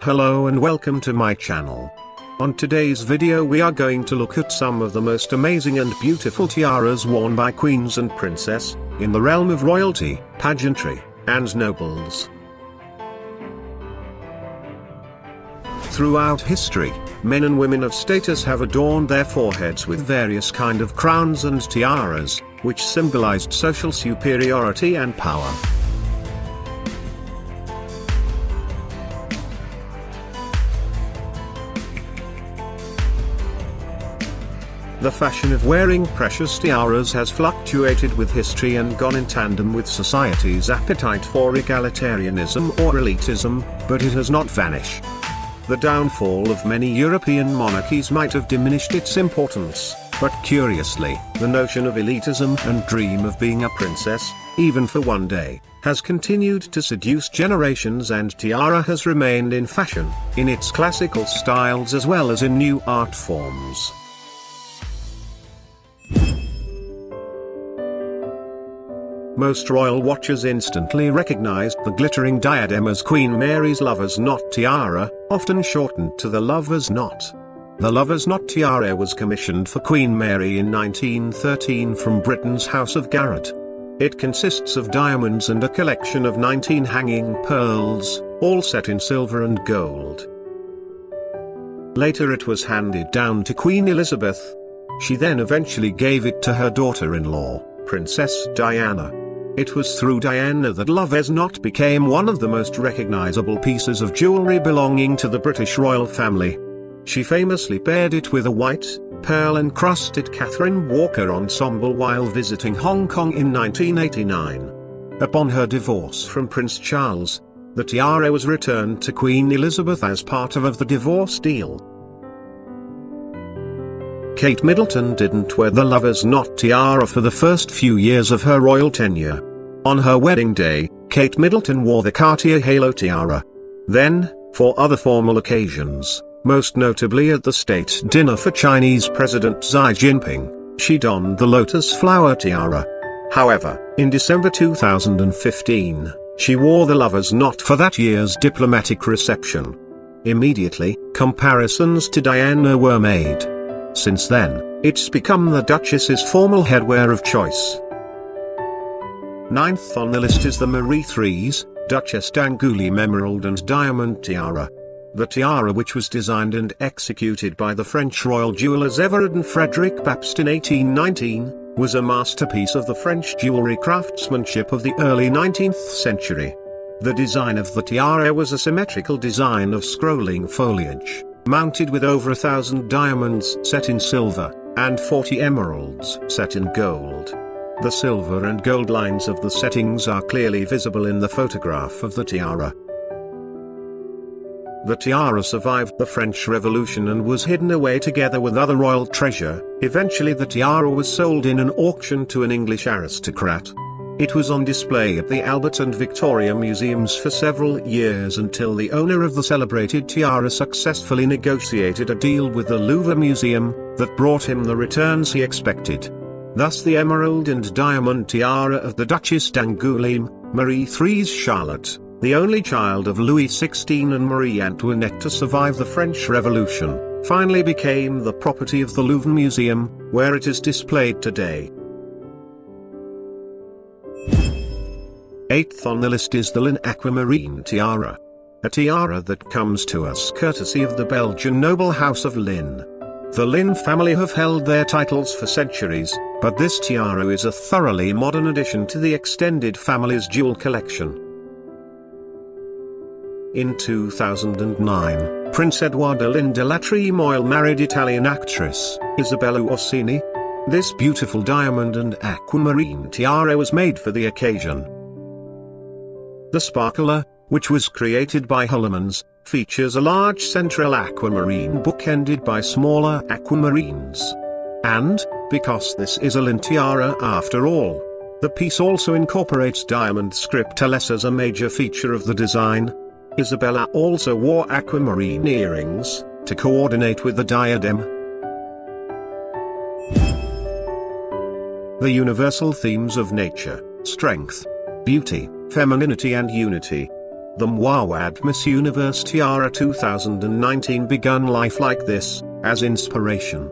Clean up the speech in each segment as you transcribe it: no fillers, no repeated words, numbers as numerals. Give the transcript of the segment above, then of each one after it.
Hello and welcome to my channel. On today's video we are going to look at some of the most amazing and beautiful tiaras worn by queens and princess, in the realm of royalty, pageantry, and nobles. Throughout history, men and women of status have adorned their foreheads with various kind of crowns and tiaras, which symbolized social superiority and power. The fashion of wearing precious tiaras has fluctuated with history and gone in tandem with society's appetite for egalitarianism or elitism, but it has not vanished. The downfall of many European monarchies might have diminished its importance, but curiously, the notion of elitism and dream of being a princess, even for one day, has continued to seduce generations, and tiara has remained in fashion, in its classical styles as well as in new art forms. Most royal watchers instantly recognized the glittering diadem as Queen Mary's lover's knot tiara, often shortened to the lover's knot. The lover's knot tiara was commissioned for Queen Mary in 1913 from Britain's House of Garrett. It consists of diamonds and a collection of 19 hanging pearls, all set in silver and gold. Later it was handed down to Queen Elizabeth. She then eventually gave it to her daughter-in-law, Princess Diana. It was through Diana that lover's knot became one of the most recognizable pieces of jewelry belonging to the British royal family. She famously paired it with a white, pearl-encrusted Catherine Walker ensemble while visiting Hong Kong in 1989. Upon her divorce from Prince Charles, the tiara was returned to Queen Elizabeth as part of the divorce deal. Kate Middleton didn't wear the lover's knot tiara for the first few years of her royal tenure. On her wedding day, Kate Middleton wore the Cartier halo tiara. Then, for other formal occasions, most notably at the state dinner for Chinese President Xi Jinping, she donned the lotus flower tiara. However, in December 2015, she wore the lover's knot for that year's diplomatic reception. Immediately, comparisons to Diana were made. Since then, it's become the Duchess's formal headwear of choice. Ninth on the list is the Marie Threes, Duchesse d'Angoulême Emerald and Diamond Tiara. The tiara, which was designed and executed by the French royal jewelers Everard and Frederic Baptiste in 1819, was a masterpiece of the French jewelry craftsmanship of the early 19th century. The design of the tiara was a symmetrical design of scrolling foliage, mounted with over 1,000 diamonds set in silver, and 40 emeralds set in gold. The silver and gold lines of the settings are clearly visible in the photograph of the tiara. The tiara survived the French Revolution and was hidden away together with other royal treasure. Eventually the tiara was sold in an auction to an English aristocrat. It was on display at the Albert and Victoria museums for several years until the owner of the celebrated tiara successfully negotiated a deal with the Louvre Museum that brought him the returns he expected. Thus the emerald and diamond tiara of the Duchesse d'Angoulême, Marie Threes Charlotte, the only child of Louis XVI and Marie Antoinette to survive the French Revolution, finally became the property of the Louvre Museum, where it is displayed today. Eighth on the list is the Lynn Aquamarine Tiara. A tiara that comes to us courtesy of the Belgian noble house of Lynn. The Lynn family have held their titles for centuries, but this tiara is a thoroughly modern addition to the extended family's jewel collection. In 2009, Prince Edoardo Lynn della Tremoille married Italian actress Isabella Orsini. This beautiful diamond and aquamarine tiara was made for the occasion. The sparkler, which was created by Hollemans, features a large central aquamarine bookended by smaller aquamarines. And, because this is a Lynn tiara after all, the piece also incorporates diamond scriptures as a major feature of the design. Isabella also wore aquamarine earrings, to coordinate with the diadem. The universal themes of nature, strength, beauty, femininity and unity. The Mwawad Miss Universe Tiara 2019 begun life like this, as inspiration.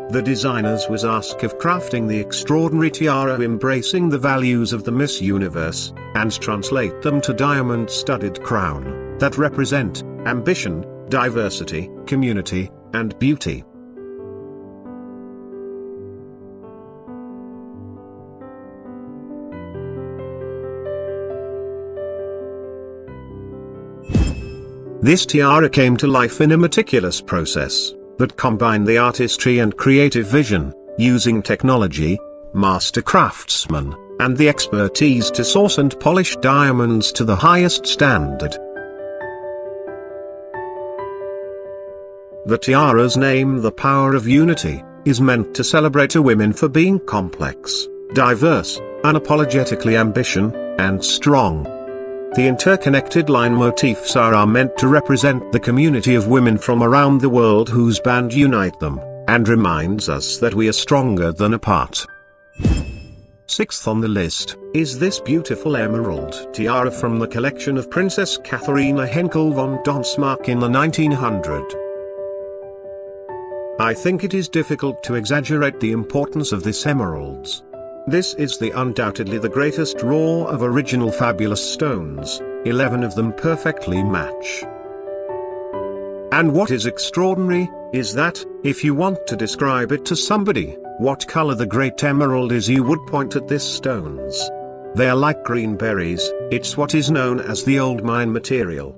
The designers was asked of crafting the extraordinary tiara embracing the values of the Miss Universe, and translate them to diamond-studded crown, that represent ambition, diversity, community, and beauty. This tiara came to life in a meticulous process that combined the artistry and creative vision, using technology, master craftsmen, and the expertise to source and polish diamonds to the highest standard. The tiara's name, The Power of Unity, is meant to celebrate a women for being complex, diverse, unapologetically ambitious, and strong. The interconnected line motifs are meant to represent the community of women from around the world whose band unite them, and reminds us that we are stronger than apart. Sixth on the list is this beautiful emerald tiara from the collection of Princess Katharina Henkel von Donsmarck in the 1900s. I think it is difficult to exaggerate the importance of this emeralds. This is undoubtedly the greatest raw of original fabulous stones, 11 of them perfectly match. And what is extraordinary, is that, if you want to describe it to somebody, what color the great emerald is, you would point at these stones. They are like green berries, it's what is known as the old mine material.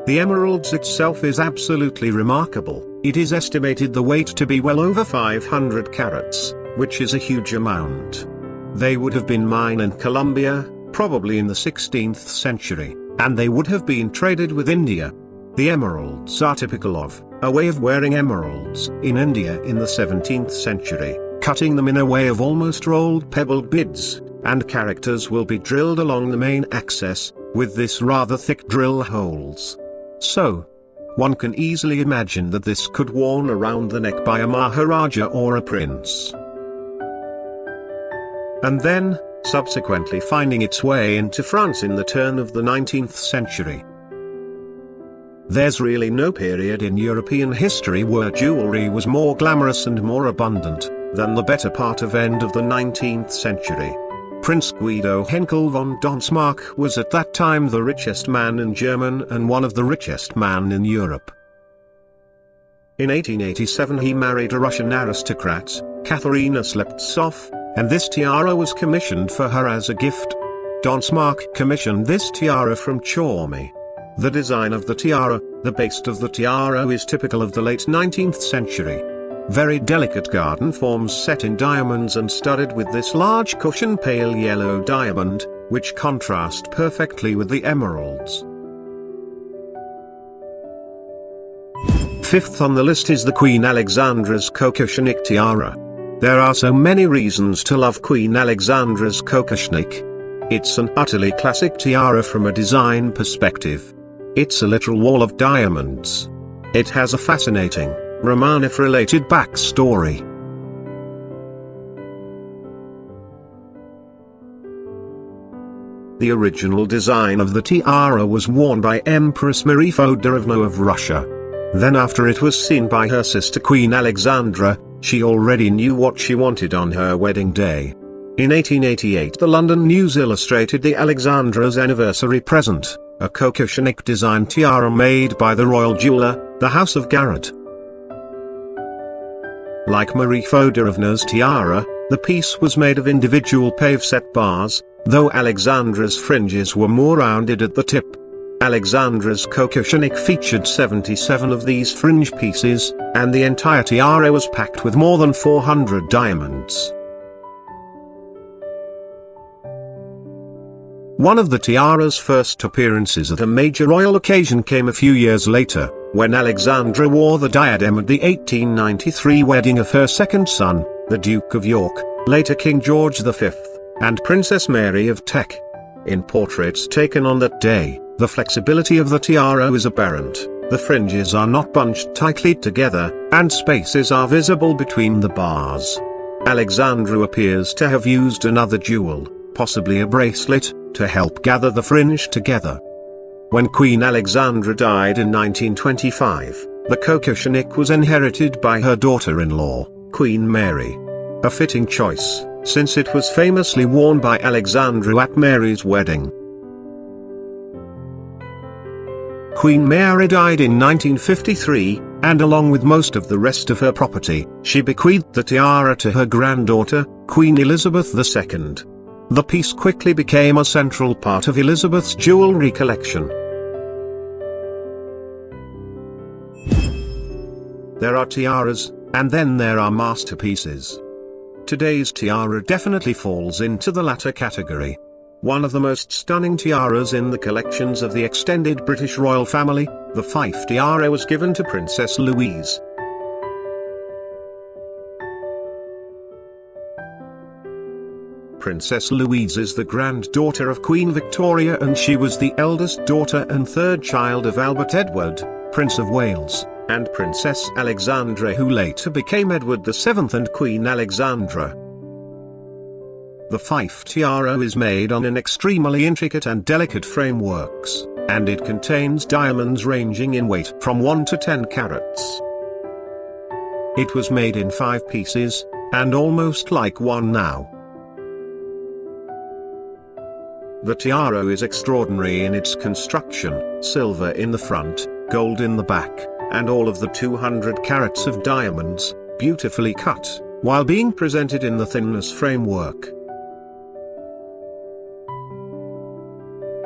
The emeralds itself is absolutely remarkable. It is estimated the weight to be well over 500 carats, which is a huge amount. They would have been mined in Colombia, probably in the 16th century, and they would have been traded with India. The emeralds are typical of a way of wearing emeralds in India in the 17th century, cutting them in a way of almost rolled pebbled beads, and characters will be drilled along the main axis, with this rather thick drill holes. So, one can easily imagine that this could worn around the neck by a Maharaja or a prince. And then, subsequently finding its way into France in the turn of the 19th century. There's really no period in European history where jewelry was more glamorous and more abundant than the better part of end of the 19th century. Prince Guido Henkel von Donsmarck was at that time the richest man in Germany and one of the richest men in Europe. In 1887 he married a Russian aristocrat, Katharina Sleptsov, and this tiara was commissioned for her as a gift. Donsmarck commissioned this tiara from Chormy. The design of the tiara, the base of the tiara, is typical of the late 19th century. Very delicate garden forms set in diamonds and studded with this large cushion pale yellow diamond, which contrast perfectly with the emeralds. Fifth on the list is the Queen Alexandra's Kokoshnik tiara. There are so many reasons to love Queen Alexandra's Kokoshnik. It's an utterly classic tiara from a design perspective. It's a literal wall of diamonds. It has a fascinating Romanov-related backstory. The original design of the tiara was worn by Empress Marie Feodorovna of Russia. Then after it was seen by her sister Queen Alexandra, she already knew what she wanted on her wedding day. In 1888 the London News illustrated the Alexandra's anniversary present, a Kokoshnik design tiara made by the royal jeweler, the House of Garrett. Like Marie Feodorovna's tiara, the piece was made of individual pave-set bars, though Alexandra's fringes were more rounded at the tip. Alexandra's Kokoshnik featured 77 of these fringe pieces, and the entire tiara was packed with more than 400 diamonds. One of the tiara's first appearances at a major royal occasion came a few years later, when Alexandra wore the diadem at the 1893 wedding of her second son, the Duke of York, later King George V, and Princess Mary of Teck. In portraits taken on that day, the flexibility of the tiara is apparent, the fringes are not bunched tightly together, and spaces are visible between the bars. Alexandra appears to have used another jewel, possibly a bracelet, to help gather the fringe together. When Queen Alexandra died in 1925, the coquillage was inherited by her daughter-in-law, Queen Mary. A fitting choice, since it was famously worn by Alexandra at Mary's wedding. Queen Mary died in 1953, and along with most of the rest of her property, she bequeathed the tiara to her granddaughter, Queen Elizabeth II. The piece quickly became a central part of Elizabeth's jewelry collection. There are tiaras, and then there are masterpieces. Today's tiara definitely falls into the latter category. One of the most stunning tiaras in the collections of the extended British royal family, the Fife tiara, was given to Princess Louise. Princess Louise is the granddaughter of Queen Victoria, and she was the eldest daughter and third child of Albert Edward, Prince of Wales, and Princess Alexandra, who later became Edward VII and Queen Alexandra. The Fife tiara is made on an extremely intricate and delicate frameworks, and it contains diamonds ranging in weight from 1 to 10 carats. It was made in 5 pieces, and almost like one now. The tiara is extraordinary in its construction: silver in the front, gold in the back, and all of the 200 carats of diamonds, beautifully cut, while being presented in the thinness framework.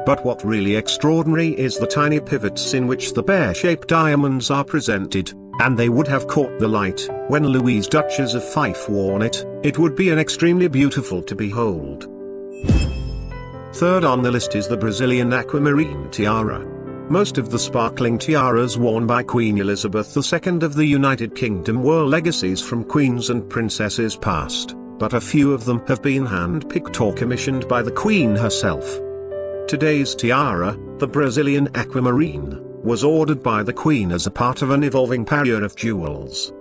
But what really extraordinary is the tiny pivots in which the pear-shaped diamonds are presented, and they would have caught the light. When Louise, Duchess of Fife, worn it, it would be an extremely beautiful to behold. Third on the list is the Brazilian aquamarine tiara. Most of the sparkling tiaras worn by Queen Elizabeth II of the United Kingdom were legacies from queens and princesses past, but a few of them have been hand-picked or commissioned by the Queen herself. Today's tiara, the Brazilian aquamarine, was ordered by the Queen as a part of an evolving parure of jewels.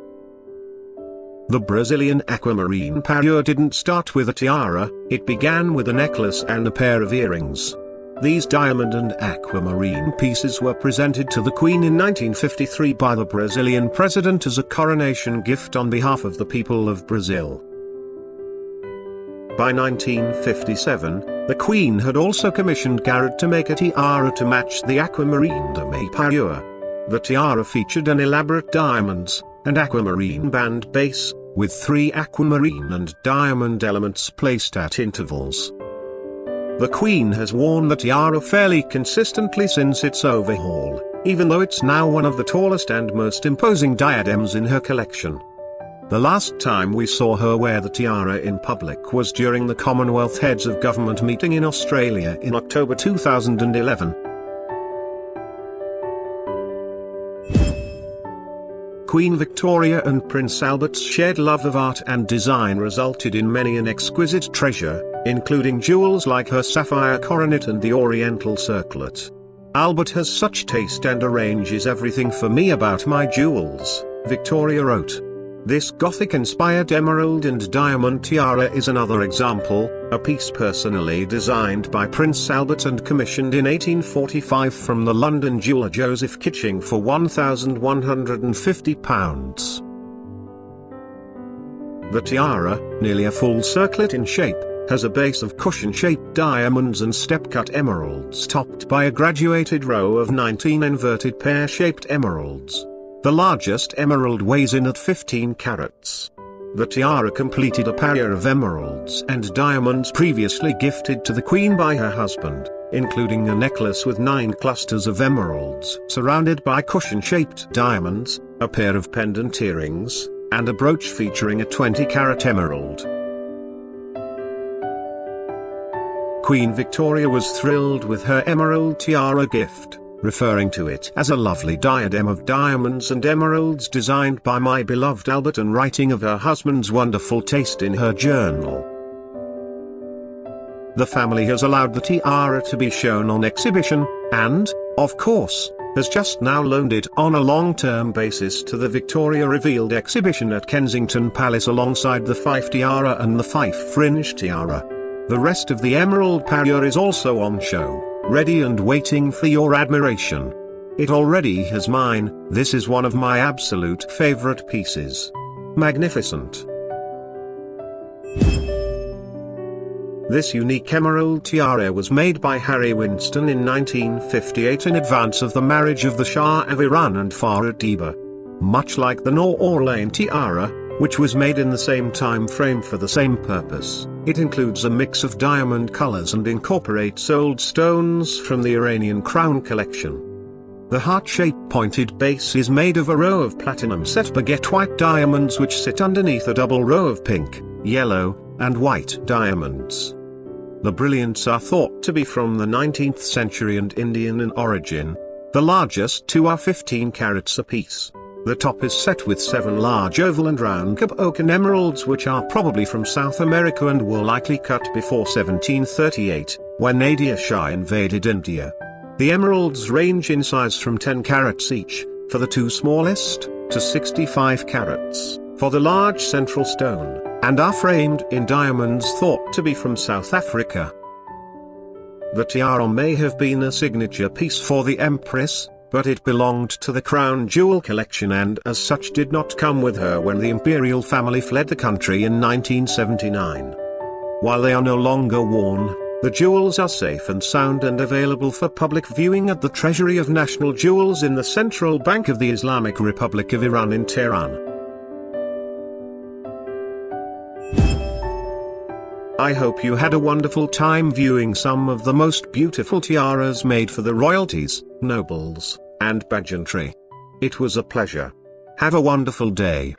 The Brazilian aquamarine parure didn't start with a tiara, it began with a necklace and a pair of earrings. These diamond and aquamarine pieces were presented to the Queen in 1953 by the Brazilian president as a coronation gift on behalf of the people of Brazil. By 1957, the Queen had also commissioned Garrett to make a tiara to match the aquamarine demi parure. The tiara featured an elaborate diamonds and aquamarine band base, with 3 aquamarine and diamond elements placed at intervals. The Queen has worn the tiara fairly consistently since its overhaul, even though it's now one of the tallest and most imposing diadems in her collection. The last time we saw her wear the tiara in public was during the Commonwealth Heads of Government meeting in Australia in October 2011. Queen Victoria and Prince Albert's shared love of art and design resulted in many an exquisite treasure, including jewels like her sapphire coronet and the Oriental circlet. "Albert has such taste and arranges everything for me about my jewels," Victoria wrote. This Gothic-inspired emerald and diamond tiara is another example, a piece personally designed by Prince Albert and commissioned in 1845 from the London jeweller Joseph Kitching for £1,150. The tiara, nearly a full circlet in shape, has a base of cushion-shaped diamonds and step-cut emeralds topped by a graduated row of 19 inverted pear-shaped emeralds. The largest emerald weighs in at 15 carats. The tiara completed a parure of emeralds and diamonds previously gifted to the Queen by her husband, including a necklace with 9 clusters of emeralds surrounded by cushion-shaped diamonds, a pair of pendant earrings, and a brooch featuring a 20-carat emerald. Queen Victoria was thrilled with her emerald tiara gift, referring to it as a lovely diadem of diamonds and emeralds designed by my beloved Albert, and writing of her husband's wonderful taste in her journal. The family has allowed the tiara to be shown on exhibition, and, of course, has just now loaned it on a long-term basis to the Victoria Revealed exhibition at Kensington Palace alongside the Fife tiara and the Fife fringe tiara. The rest of the emerald parure is also on show, ready and waiting for your admiration. It already has mine. This is one of my absolute favorite pieces. Magnificent. This unique emerald tiara was made by Harry Winston in 1958 in advance of the marriage of the Shah of Iran and Farah Diba. Much like the Nur Orlean tiara, which was made in the same time frame for the same purpose, it includes a mix of diamond colors and incorporates old stones from the Iranian crown collection. The heart-shaped pointed base is made of a row of platinum set baguette white diamonds which sit underneath a double row of pink, yellow, and white diamonds. The brilliants are thought to be from the 19th century and Indian in origin. The largest two are 15 carats apiece. The top is set with 7 large oval and round Cape emeralds which are probably from South America and were likely cut before 1738, when Nadir Shah invaded India. The emeralds range in size from 10 carats each, for the two smallest, to 65 carats, for the large central stone, and are framed in diamonds thought to be from South Africa. The tiara may have been a signature piece for the Empress, but it belonged to the crown jewel collection and as such did not come with her when the imperial family fled the country in 1979. While they are no longer worn, the jewels are safe and sound and available for public viewing at the Treasury of National Jewels in the Central Bank of the Islamic Republic of Iran in Tehran. I hope you had a wonderful time viewing some of the most beautiful tiaras made for the royalties, nobles, and pageantry. It was a pleasure. Have a wonderful day.